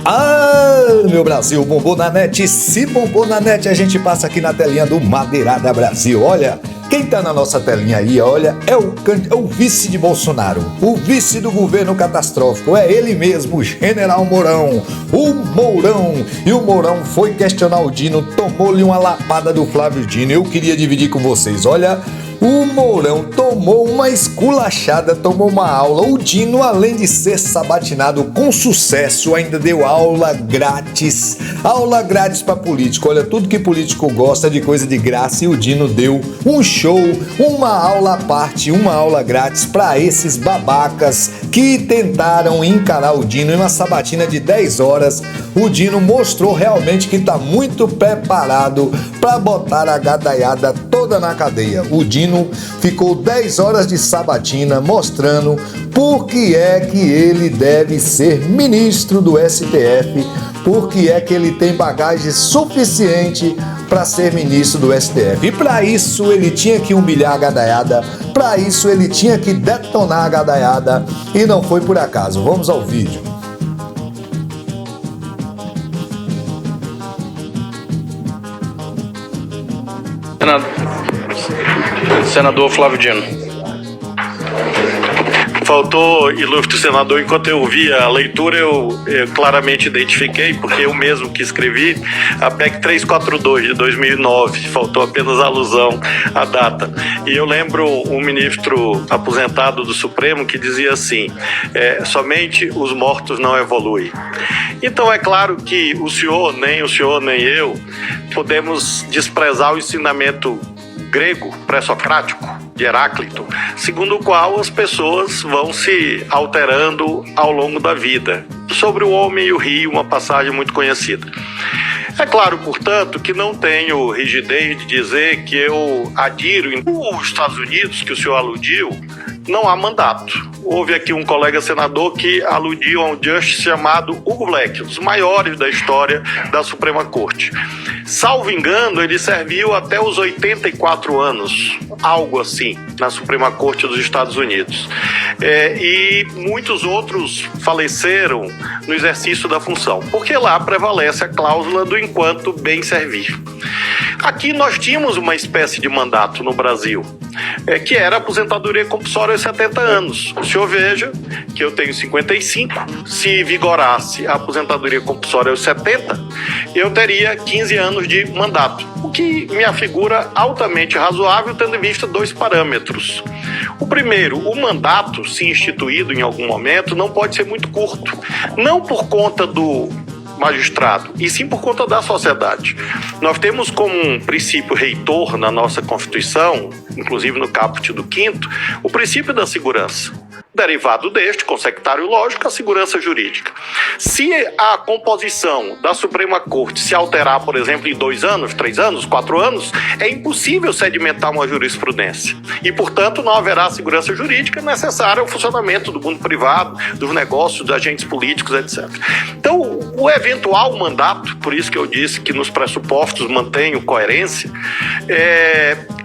Ah, meu Brasil, bombou na net. Se bombou na net, a gente passa aqui na telinha do Madeirada Brasil. Olha, quem tá na nossa telinha aí, olha, é o vice de Bolsonaro, o vice do governo catastrófico, é ele mesmo, o General Mourão, o Mourão. E o Mourão foi questionar o Dino, tomou-lhe uma lapada do Flávio Dino. Eu queria dividir com vocês, olha. O Mourão tomou uma esculachada, tomou uma aula. O Dino, além de ser sabatinado com sucesso, ainda deu aula grátis. Aula grátis para político. Olha, tudo que político gosta de coisa de graça, e o Dino deu um show, uma aula à parte, uma aula grátis para esses babacas que tentaram encarar o Dino em uma sabatina de 10 horas. O Dino mostrou realmente que está muito preparado para botar a gadaiada toda na cadeia. O Dino ficou 10 horas de sabatina mostrando por que é que ele deve ser ministro do STF, por que é que ele tem bagagem suficiente para ser ministro do STF. E para isso ele tinha que humilhar a gadaiada, para isso ele tinha que detonar a gadaiada, e não foi por acaso. Vamos ao vídeo. Senador Flávio Dino. Faltou, ilustre senador, enquanto eu ouvia a leitura, eu claramente identifiquei, porque eu mesmo que escrevi a PEC 342 de 2009, faltou apenas a alusão à data. E eu lembro um ministro aposentado do Supremo que dizia assim, somente os mortos não evoluem. Então é claro que o senhor nem eu, podemos desprezar o ensinamento grego, pré-socrático, de Heráclito, segundo o qual as pessoas vão se alterando ao longo da vida. Sobre o homem e o rio, uma passagem muito conhecida. É claro, portanto, que não tenho rigidez de dizer que eu adiro. Nos Estados Unidos, que o senhor aludiu, não há mandato. Houve aqui um colega senador que aludiu a um justice chamado Hugo Black, um dos maiores da história da Suprema Corte. Salvo engano, ele serviu até os 84 anos, algo assim, na Suprema Corte dos Estados Unidos. E muitos outros faleceram no exercício da função, porque lá prevalece a cláusula do enquanto bem servir. Aqui nós tínhamos uma espécie de mandato no Brasil, que era a aposentadoria compulsória aos 70 anos. O senhor veja que eu tenho 55, se vigorasse a aposentadoria compulsória aos 70, eu teria 15 anos de mandato, o que me afigura altamente razoável, tendo em vista dois parâmetros. O primeiro, o mandato, se instituído em algum momento, não pode ser muito curto, não por conta do magistrado, e sim por conta da sociedade. Nós temos como um princípio reitor na nossa Constituição, inclusive no caput do 5º, o princípio da segurança. Derivado deste, consectário lógico, a segurança jurídica. Se a composição da Suprema Corte se alterar, por exemplo, em 2 anos, 3 anos, 4 anos, é impossível sedimentar uma jurisprudência. E, portanto, não haverá segurança jurídica necessária ao funcionamento do mundo privado, dos negócios, dos agentes políticos, etc. Então, o eventual mandato, por isso que eu disse que nos pressupostos mantenho coerência,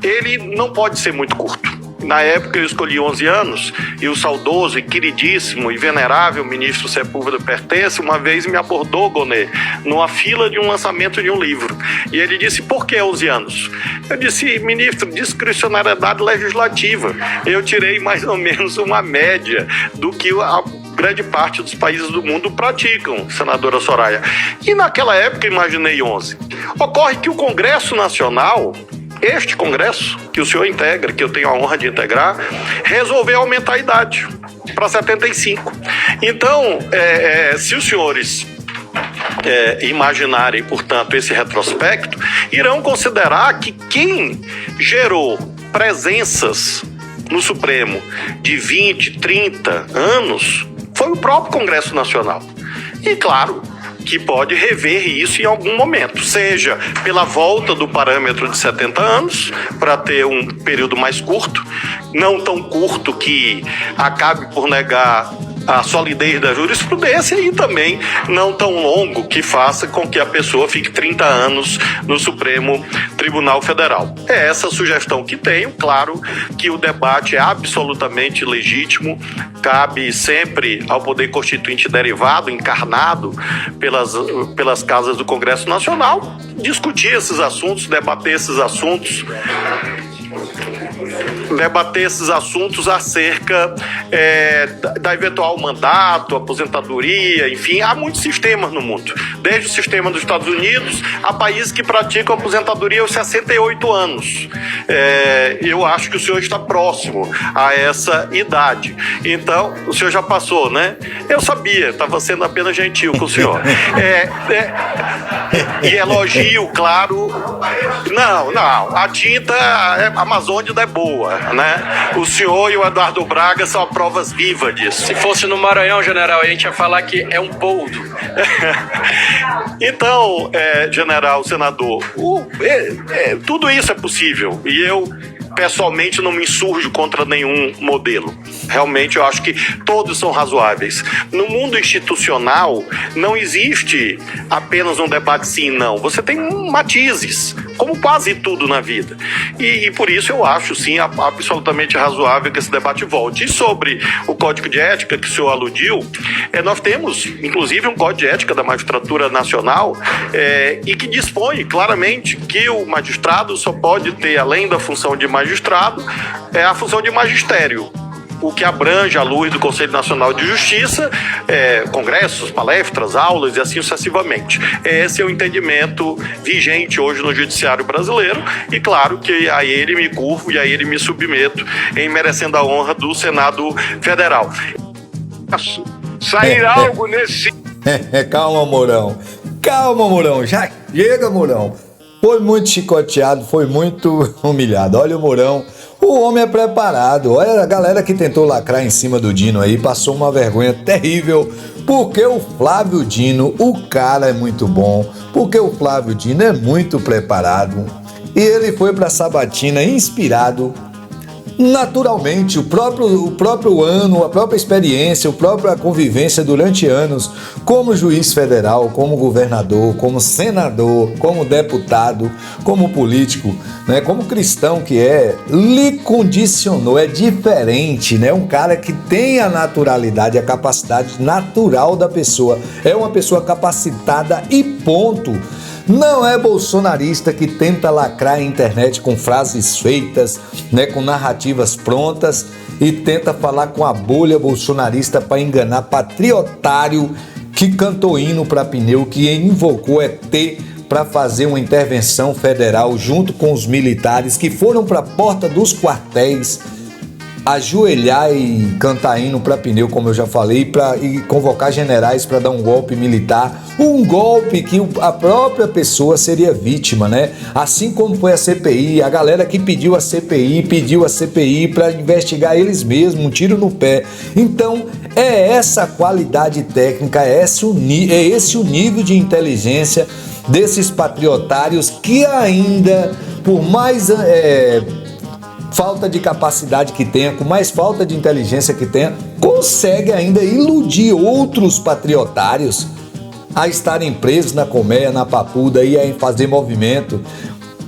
ele não pode ser muito curto. Na época eu escolhi 11 anos e o saudoso e queridíssimo e venerável ministro Sepúlveda Pertence uma vez me abordou, Gonê, numa fila de um lançamento de um livro. E ele disse, por que 11 anos? Eu disse, ministro, discricionariedade legislativa. Eu tirei mais ou menos uma média do que a grande parte dos países do mundo praticam, senadora Soraya. E naquela época imaginei 11. Ocorre que o Congresso Nacional, este Congresso, que o senhor integra, que eu tenho a honra de integrar, resolveu aumentar a idade para 75. Então, se os senhores imaginarem, portanto, esse retrospecto, irão considerar que quem gerou presenças no Supremo de 20, 30 anos foi o próprio Congresso Nacional. E, claro, que pode rever isso em algum momento, seja pela volta do parâmetro de 70 anos, para ter um período mais curto, não tão curto que acabe por negar a solidez da jurisprudência e também não tão longo que faça com que a pessoa fique 30 anos no Supremo Tribunal Federal. É essa a sugestão que tenho. Claro que o debate é absolutamente legítimo, cabe sempre ao Poder Constituinte derivado, encarnado pelas casas do Congresso Nacional, discutir esses assuntos, debater esses assuntos acerca da eventual mandato, aposentadoria, enfim, há muitos sistemas no mundo, desde o sistema dos Estados Unidos a países que praticam aposentadoria aos 68 anos. Eu acho que o senhor está próximo a essa idade, então o senhor já passou, né? Eu sabia, estava sendo apenas gentil com o senhor. E elogio, claro. Não, a tinta amazônica é boa, né? O senhor e o Eduardo Braga são provas vivas disso. Se fosse no Maranhão, general, a gente ia falar que é um poldo. Então, general, senador, tudo isso é possível e eu pessoalmente não me insurjo contra nenhum modelo. Realmente eu acho que todos são razoáveis. No mundo institucional não existe apenas um debate sim e não. Você tem matizes, como quase tudo na vida. E por isso eu acho sim absolutamente razoável que esse debate volte. E sobre o Código de Ética que o senhor aludiu, nós temos inclusive um Código de Ética da Magistratura Nacional e que dispõe claramente que o magistrado só pode ter, além da função de magistrado, a função de magistério, o que abrange à luz do Conselho Nacional de Justiça, congressos, palestras, aulas e assim sucessivamente. Esse é o entendimento vigente hoje no judiciário brasileiro e claro que a ele me curvo e a ele me submeto em merecendo a honra do Senado Federal. Sair algo nesse... Calma, Mourão, já chega, Mourão. Foi muito chicoteado, foi muito humilhado. Olha o Mourão, o homem é preparado. Olha a galera que tentou lacrar em cima do Dino aí, passou uma vergonha terrível, porque o Flávio Dino, o cara é muito bom, porque o Flávio Dino é muito preparado. E ele foi pra sabatina inspirado. Naturalmente, o próprio ano, a própria experiência, a própria convivência durante anos como juiz federal, como governador, como senador, como deputado, como político, né, como cristão que lhe condicionou, é diferente, né? Um cara que tem a naturalidade, a capacidade natural da pessoa, é uma pessoa capacitada e ponto. Não é bolsonarista que tenta lacrar a internet com frases feitas, né, com narrativas prontas e tenta falar com a bolha bolsonarista para enganar patriotário que cantou hino para pneu, que invocou ET para fazer uma intervenção federal junto com os militares que foram para a porta dos quartéis ajoelhar e cantar hino para pneu, como eu já falei, e convocar generais para dar um golpe militar, um golpe que a própria pessoa seria vítima, né? Assim como foi a CPI, a galera que pediu a CPI para investigar eles mesmos, um tiro no pé. Então, é essa qualidade técnica, é esse o nível de inteligência desses patriotários que ainda, por mais falta de capacidade que tenha, com mais falta de inteligência que tenha, consegue ainda iludir outros patriotários a estarem presos na colmeia, na papuda e a fazer movimento,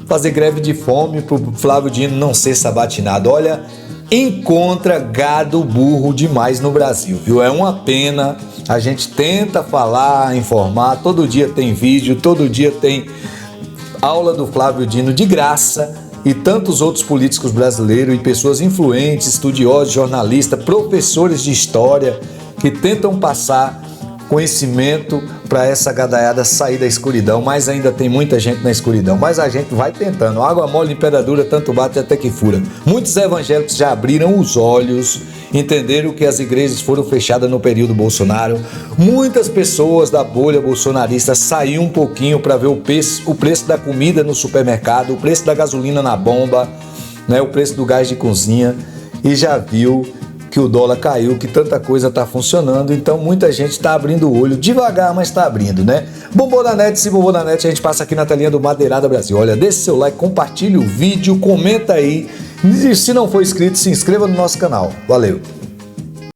fazer greve de fome pro Flávio Dino não ser sabatinado. Olha, encontra gado burro demais no Brasil, viu? É uma pena, a gente tenta falar, informar, todo dia tem vídeo, todo dia tem aula do Flávio Dino de graça, e tantos outros políticos brasileiros e pessoas influentes, estudiosos, jornalistas, professores de história que tentam passar conhecimento para essa gadaiada sair da escuridão, mas ainda tem muita gente na escuridão, mas a gente vai tentando. Água mole, imperadura, tanto bate até que fura. Muitos evangélicos já abriram os olhos, entenderam que as igrejas foram fechadas no período Bolsonaro. Muitas pessoas da bolha bolsonarista saíram um pouquinho para ver o preço da comida no supermercado, o preço da gasolina na bomba, né, o preço do gás de cozinha, e já viu que o dólar caiu, que tanta coisa está funcionando, então muita gente está abrindo o olho, devagar, mas está abrindo, né? Bombom na net, se bombom na net, a gente passa aqui na telinha do Madeirada Brasil. Olha, deixe seu like, compartilhe o vídeo, comenta aí, e se não for inscrito, se inscreva no nosso canal. Valeu!